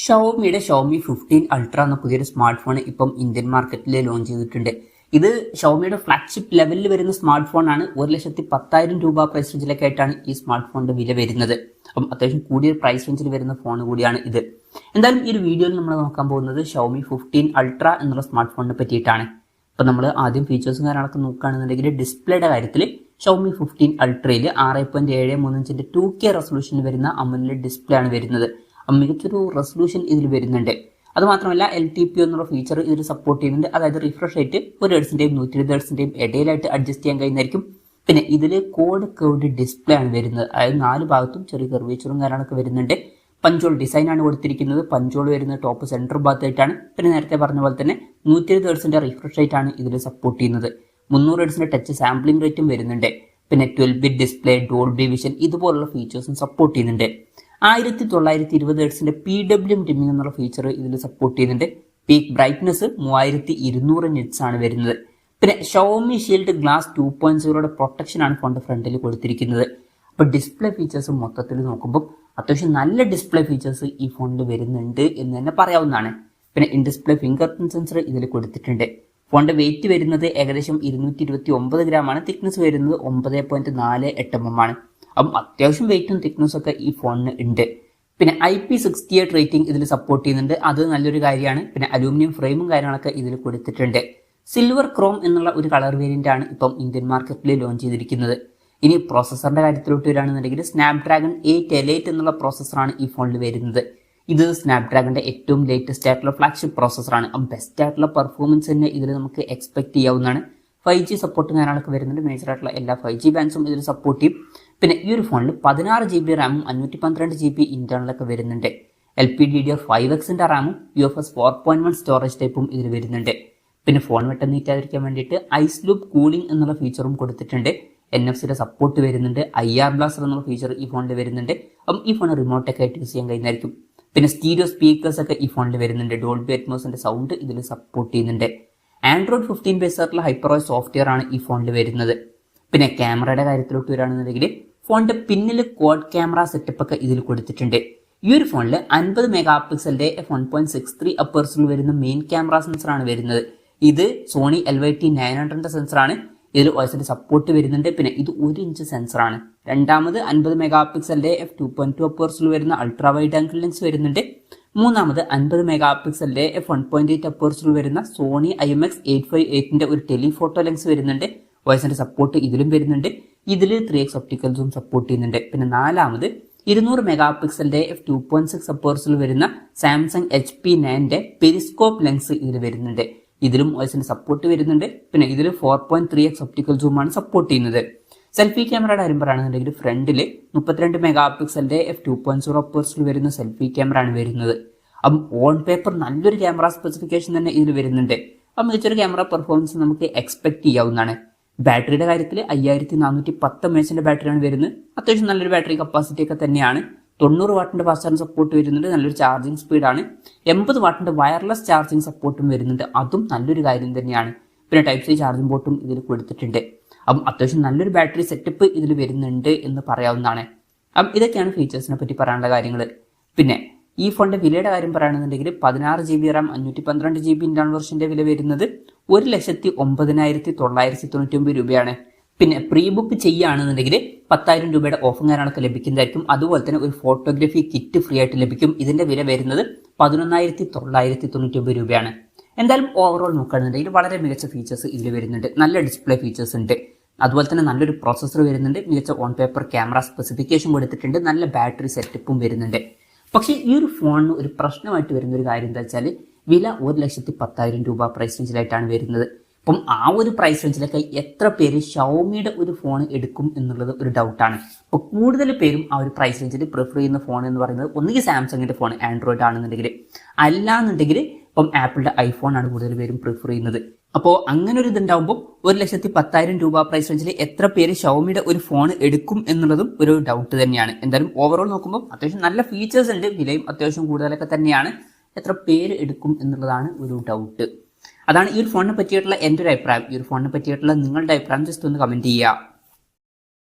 ഷവോമിയുടെ Xiaomi 15 ultra എന്ന പുതിയൊരു smart phone ഇപ്പം ഇന്ത്യൻ മാർക്കറ്റിൽ ലോഞ്ച് ചെയ്തിട്ടുണ്ട്. ഇത് ഷവോമിയുടെ ഫ്ലാഗ്ഷിപ്പ് ലെവലിൽ വരുന്ന സ്മാർട്ട് ഫോൺ ആണ്. 1,10,000 രൂപ പ്രൈസ് റേഞ്ചിലൊക്കെ ആയിട്ടാണ് ഈ സ്മാർട്ട് ഫോണിന്റെ വില വരുന്നത്. അപ്പം അത്യാവശ്യം കൂടിയ പ്രൈസ് റേഞ്ചിൽ വരുന്ന ഫോൺ കൂടിയാണ് ഇത്. എന്തായാലും ഈ ഒരു വീഡിയോയിൽ നമ്മൾ നോക്കാൻ പോകുന്നത് ഷവോമി 15 അൾട്ര എന്നുള്ള സ്മാർട്ട് ഫോണിനെ പറ്റിയിട്ടാണ്. അപ്പം നമ്മൾ ആദ്യം ഫീച്ചേഴ്സും കാര്യങ്ങളൊക്കെ നോക്കുകയാണെന്നുണ്ടെങ്കിൽ ഡിസ്പ്ലേയുടെ കാര്യത്തിൽ ഷവോമി 15 അൾട്രയിൽ 6.735 2K റെസൊല്യൂഷനിൽ വരുന്ന AMOLED ഡിസ്പ്ലേ ആണ് വരുന്നത്. മികച്ചൊരു റെസൊല്യൂഷൻ ഇതിൽ വരുന്നുണ്ട്. അതുമാത്രമല്ല LTPO എന്നുള്ള ഫീച്ചർ ഇതിൽ സപ്പോർട്ട് ചെയ്യുന്നുണ്ട്. അതായത് റിഫ്രഷ് റേറ്റ് 1 ഹെർട്സിന്റെയും 120 ഹെർട്സിന്റെയും ഇടയിലായിട്ട് അഡ്ജസ്റ്റ് ചെയ്യാൻ കഴിയുന്നതായിരിക്കും. പിന്നെ ഇതിൽ കോഡ് കർവ്ഡ് ഡിസ്പ്ലേ ആണ് വരുന്നത്. അതായത് 4 ഭാഗത്തും ചെറിയ കർവേച്ചറും കാര്യങ്ങളൊക്കെ വരുന്നുണ്ട്. പഞ്ചോൾ ഡിസൈൻ ആണ് കൊടുത്തിരിക്കുന്നത്. പഞ്ചോൾ വരുന്നത് ടോപ്പ് സെന്റർ ഭാഗത്തായിട്ടാണ്. പിന്നെ നേരത്തെ പറഞ്ഞ പോലെ തന്നെ 120 ഹെർട്സിന്റെ റിഫ്രഷ് റേറ്റ് ആണ് ഇതിൽ സപ്പോർട്ട് ചെയ്യുന്നത്. 300 ഹെർട്സിന്റെ ടച്ച് സാമ്പിളിംഗ് റേറ്റും വരുന്നുണ്ട്. പിന്നെ 12-bit ഡിസ്പ്ലേ, ഡോൾബി വിഷൻ ഇതുപോലുള്ള ഫീച്ചേഴ്സും സപ്പോർട്ട് ചെയ്യുന്നുണ്ട്. 1920 ഹെർട്സിന്റെ PWM ഡിമ്മിംഗ് എന്നുള്ള ഫീച്ചർ ഇതിൽ സപ്പോർട്ട് ചെയ്യുന്നുണ്ട്. പീക്ക് ബ്രൈറ്റ്നസ് 3200 നിറ്റ്സ് ആണ് വരുന്നത്. പിന്നെ ഷവോമി ഷീൽഡ് ഗ്ലാസ് 2.0യുടെ പ്രൊട്ടക്ഷൻ ആണ് ഫോണിന്റെ ഫ്രണ്ടിൽ കൊടുത്തിരിക്കുന്നത്. അപ്പോൾ ഡിസ്പ്ലേ ഫീച്ചേഴ്സ് മൊത്തത്തിൽ നോക്കുമ്പോൾ അത്യാവശ്യം നല്ല ഡിസ്പ്ലേ ഫീച്ചേഴ്സ് ഈ ഫോണിൽ വരുന്നുണ്ട് എന്ന് തന്നെ പറയാവുന്നതാണ്. പിന്നെ in display finger print sensor ഇതിൽ കൊടുത്തിട്ടുണ്ട്. ഫോണിന്റെ വെയിറ്റ് വരുന്നത് ഏകദേശം 229 ഗ്രാം ആണ്. തിക്നെസ് വരുന്നത് 9.48 mm ആണ്. അപ്പം അത്യാവശ്യം വെയിറ്റും തിക്നെസ്സും ഒക്കെ ഈ ഫോണിന് ഉണ്ട്. പിന്നെ IP68 റേറ്റിംഗ് ഇതിൽ സപ്പോർട്ട് ചെയ്യുന്നുണ്ട്. അത് നല്ലൊരു കാര്യമാണ്. പിന്നെ അലൂമിനിയം ഫ്രെയിമും കാര്യങ്ങളൊക്കെ ഇതിൽ കൊടുത്തിട്ടുണ്ട്. സിൽവർ ക്രോം എന്നുള്ള ഒരു കളർ വേരിയന്റ് ആണ് ഇപ്പം ഇന്ത്യൻ മാർക്കറ്റിൽ ലോഞ്ച് ചെയ്തിരിക്കുന്നത്. ഇനി പ്രോസസറിന്റെ കാര്യത്തിലോട്ട് വരികയാണെന്നുണ്ടെങ്കിൽ സ്നാപ്ഡ്രാഗൺ 8 Elite എന്നുള്ള പ്രോസസറാണ് ഈ ഫോണിൽ വരുന്നത്. ഇത് സ്നാപ്ഡ്രാഗന്റെ ഏറ്റവും ലേറ്റസ്റ്റ് ആയിട്ടുള്ള ഫ്ലാഗ്ഷിപ്പ് പ്രോസസറാണ്. ബെസ്റ്റ് ആയിട്ടുള്ള പെർഫോമൻസ് തന്നെ ഇതിൽ നമുക്ക് എക്സ്പെക്ട് ചെയ്യാവുന്നതാണ്. 5G സപ്പോർട്ടും കാര്യങ്ങളൊക്കെ വരുന്നുണ്ട്. മേജർ ആയിട്ടുള്ള എല്ലാ 5G ബാൻഡ്സും ഇതിൽ സപ്പോർട്ട് ചെയ്യും. പിന്നെ ഈ ഒരു ഫോണിൽ 16 GB റാമും 512 GB ഇന്റേണലൊക്കെ വരുന്നുണ്ട്. LPDDR5Xന്റെ റാമും UFS 4.1 സ്റ്റോറേജ് ടൈപ്പും ഇതിൽ വരുന്നുണ്ട്. പിന്നെ ഫോൺ വെട്ടം നീറ്റാതിരിക്കാൻ വേണ്ടിയിട്ട് ഐസ് ലൂപ്പ് കൂളിംഗ് എന്നുള്ള ഫീച്ചറും കൊടുത്തിട്ടുണ്ട്. NFC-യുടെ സപ്പോർട്ട് വരുന്നുണ്ട്. IR ബ്ലാസ്റ്റർ എന്നുള്ള ഫീച്ചർ ഈ ഫോണിൽ വരുന്നുണ്ട്. അപ്പം ഈ ഫോൺ റിമോട്ടൊക്കെ ആയിട്ട് യൂസ് ചെയ്യാൻ കഴിയുന്നതായിരിക്കും. പിന്നെ സ്റ്റീരിയോ സ്പീക്കേഴ്സ് ഒക്കെ ഈ ഫോണിൽ വരുന്നുണ്ട്. ഡോൾബി അറ്റ്മോസിന്റെ സൗണ്ട് ഇതിൽ സപ്പോർട്ട് ചെയ്യുന്നുണ്ട്. Android 15 ബേസ് ആയിട്ടുള്ള HyperOS സോഫ്റ്റ്വെയർ ആണ് ഈ ഫോണിൽ വരുന്നത്. പിന്നെ ക്യാമറയുടെ കാര്യത്തിലോട്ട് വരികയാണെന്നുണ്ടെങ്കിൽ ഫോണിന്റെ പിന്നിൽ ക്വാഡ് ക്യാമറ സെറ്റപ്പ് ഒക്കെ ഇതിൽ കൊടുത്തിട്ടുണ്ട്. ഈ ഒരു ഫോണിൽ 50 മെഗാ പിക്സലിന്റെ f1.63 അപ്പേഴ്സിൽ വരുന്ന മെയിൻ ക്യാമറ സെൻസറാണ് വരുന്നത്. ഇത് സോണി LYT900ന്റെ സെൻസറാണ്. ഇതിൽ OSന്റെ സപ്പോർട്ട് വരുന്നുണ്ട്. പിന്നെ ഇത് 1 ഇഞ്ച് സെൻസറാണ്. രണ്ടാമത് 50 മെഗാ പിക്സലിന്റെ f2.2 അപ്പേഴ്സിൽ വരുന്ന അൾട്രാ വൈഡ് ആംഗിൾ ലെൻസ് വരുന്നുണ്ട്. മൂന്നാമത് 50 മെഗാ പിക്സലിന്റെ f1.8 അപ്പേഴ്സിൽ വരുന്ന സോണി IMX858ന്റെ ഒരു ടെലിഫോട്ടോ ലെൻസ് വരുന്നുണ്ട്. OSന്റെ സപ്പോർട്ട് ഇതിലും വരുന്നുണ്ട്. ഇതിൽ 3x ഒപ്റ്റിക്കൽ സൂം സപ്പോർട്ട് ചെയ്യുന്നുണ്ട്. പിന്നെ നാലാമത് 200 മെഗാ പിക്സലിന്റെ f2.6 അപ്പേഴ്സിൽ വരുന്ന സാംസങ് HP9ന്റെ പെരിസ്കോപ്പ് ലെൻസ് ഇതിൽ വരുന്നുണ്ട്. ഇതിലും OSന്റെ സപ്പോർട്ട് വരുന്നുണ്ട്. പിന്നെ ഇതിൽ 4.3x ഒപ്റ്റിക്കൽ സൂം ആണ് സപ്പോർട്ട് ചെയ്യുന്നത്. സെൽഫി ക്യാമറയുടെ കാര്യം പറയുകയാണെന്നുണ്ടെങ്കിൽ ഫ്രണ്ടിൽ 32 മെഗാ പിക്സലിന്റെ f2.0 അപ്പേഴ്സിൽ വരുന്ന സെൽഫി ക്യാമറ ആണ് വരുന്നത്. അപ്പം ഓൺ പേപ്പർ നല്ലൊരു ക്യാമറ സ്പെസിഫിക്കേഷൻ തന്നെ ഇതിൽ വരുന്നുണ്ട്. അപ്പം മികച്ചൊരു ക്യാമറ പെർഫോമൻസ് നമുക്ക് എക്സ്പെക്ട് ചെയ്യാവുന്നതാണ്. ബാറ്ററിയുടെ കാര്യത്തിൽ 5410 mAhന്റെ ബാറ്ററിയാണ് വരുന്നത്. അത്യാവശ്യം നല്ലൊരു ബാറ്ററി കപ്പാസിറ്റി ഒക്കെ തന്നെയാണ്. 90 വാട്ടിന്റെ ഫാസ്റ്റ് ചാർജിംഗ് സപ്പോർട്ട് വരുന്നുണ്ട്. നല്ലൊരു ചാർജിങ് സ്പീഡാണ്. 80 വാട്ടിന്റെ വയർലെസ് ചാർജിങ് സപ്പോർട്ടും വരുന്നുണ്ട്. അതും നല്ലൊരു കാര്യം തന്നെയാണ്. പിന്നെ Type-C ചാർജിംഗ് പോർട്ടും ഇതിൽ കൊടുത്തിട്ടുണ്ട്. അപ്പം അത്യാവശ്യം നല്ലൊരു ബാറ്ററി സെറ്റപ്പ് ഇതിൽ വരുന്നുണ്ട് എന്ന് പറയാവുന്നതാണ്. അപ്പം ഇതൊക്കെയാണ് ഫീച്ചേഴ്സിനെ പറ്റി പറയാനുള്ള കാര്യങ്ങൾ. പിന്നെ ഈ ഫോണിന്റെ വിലയുടെ കാര്യം പറയുകയാണെന്നുണ്ടെങ്കിൽ 16 GB റാം 512 GB ഇന്റേണൽ വെർഷന്റെ വില വരുന്നത് 1,09,999 രൂപയാണ്. പിന്നെ പ്രീ ബുക്ക് ചെയ്യുകയാണെന്നുണ്ടെങ്കിൽ 10,000 രൂപയുടെ ഓഫും കാര്യങ്ങളൊക്കെ ലഭിക്കുന്നതായിരിക്കും. അതുപോലെ തന്നെ ഒരു ഫോട്ടോഗ്രാഫി കിറ്റ് ഫ്രീ ആയിട്ട് ലഭിക്കും. ഇതിന്റെ വില വരുന്നത് 11,999 രൂപയാണ്. എന്തായാലും ഓവറോൾ നോക്കുകയാണെന്നുണ്ടെങ്കിൽ വളരെ മികച്ച ഫീച്ചേഴ്സ് ഇതിൽ വരുന്നുണ്ട്. നല്ല ഡിസ്പ്ലേ ഫീച്ചേഴ്സ് ഉണ്ട്. അതുപോലെ തന്നെ നല്ലൊരു പ്രോസസ്സർ വരുന്നുണ്ട്. മികച്ച ഓൺ പേപ്പർ ക്യാമറ സ്പെസിഫിക്കേഷൻ കൊടുത്തിട്ടുണ്ട്. നല്ല ബാറ്ററി സെറ്റപ്പും വരുന്നുണ്ട്. പക്ഷേ ഈ ഒരു ഫോണിന് ഒരു പ്രശ്നമായിട്ട് വരുന്ന ഒരു കാര്യം എന്താ വെച്ചാൽ വില 1,10,000 രൂപ പ്രൈസ് റേഞ്ചിലായിട്ടാണ് വരുന്നത്. അപ്പം ആ ഒരു പ്രൈസ് റേഞ്ചിലൊക്കെ എത്ര പേര് ഷവോമിയുടെ ഒരു ഫോൺ എടുക്കും എന്നുള്ളത് ഒരു ഡൗട്ടാണ്. അപ്പോൾ കൂടുതൽ പേരും ആ ഒരു പ്രൈസ് റേഞ്ചിൽ പ്രിഫർ ചെയ്യുന്ന ഫോൺ എന്ന് പറയുന്നത് ഒന്നുകിൽ സാംസങ്ങിന്റെ ഫോൺ ആൻഡ്രോയിഡ് ആണെന്നുണ്ടെങ്കിൽ, അല്ലാന്നുണ്ടെങ്കിൽ ഇപ്പം ആപ്പിളിന്റെ ഐഫോൺ ആണ് കൂടുതൽ പേരും പ്രിഫർ ചെയ്യുന്നത്. അപ്പോൾ അങ്ങനെ ഒരു ഇതുണ്ടാവുമ്പോൾ 1,10,000 രൂപ പ്രൈസ് റേഞ്ചിൽ എത്ര പേര് ഷവോമിയുടെ ഒരു ഫോൺ എടുക്കും എന്നുള്ളതും ഒരു ഡൗട്ട് തന്നെയാണ്. എന്തായാലും ഓവറോൾ നോക്കുമ്പോൾ അത്യാവശ്യം നല്ല ഫീച്ചേഴ്സ് ഉണ്ട്. വിലയും അത്യാവശ്യം കൂടുതലൊക്കെ തന്നെയാണ്. എത്ര പേര് എടുക്കും എന്നുള്ളതാണ് ഒരു ഡൗട്ട്. അതാണ് ഈ ഒരു ഫോണിനെ പറ്റിയിട്ടുള്ള എൻ്റെ ഒരു അഭിപ്രായം. ഈ ഒരു ഫോണിനെ പറ്റിയിട്ടുള്ള നിങ്ങളുടെ അഭിപ്രായം ജസ്റ്റ് ഒന്ന് കമന്റ് ചെയ്യുക.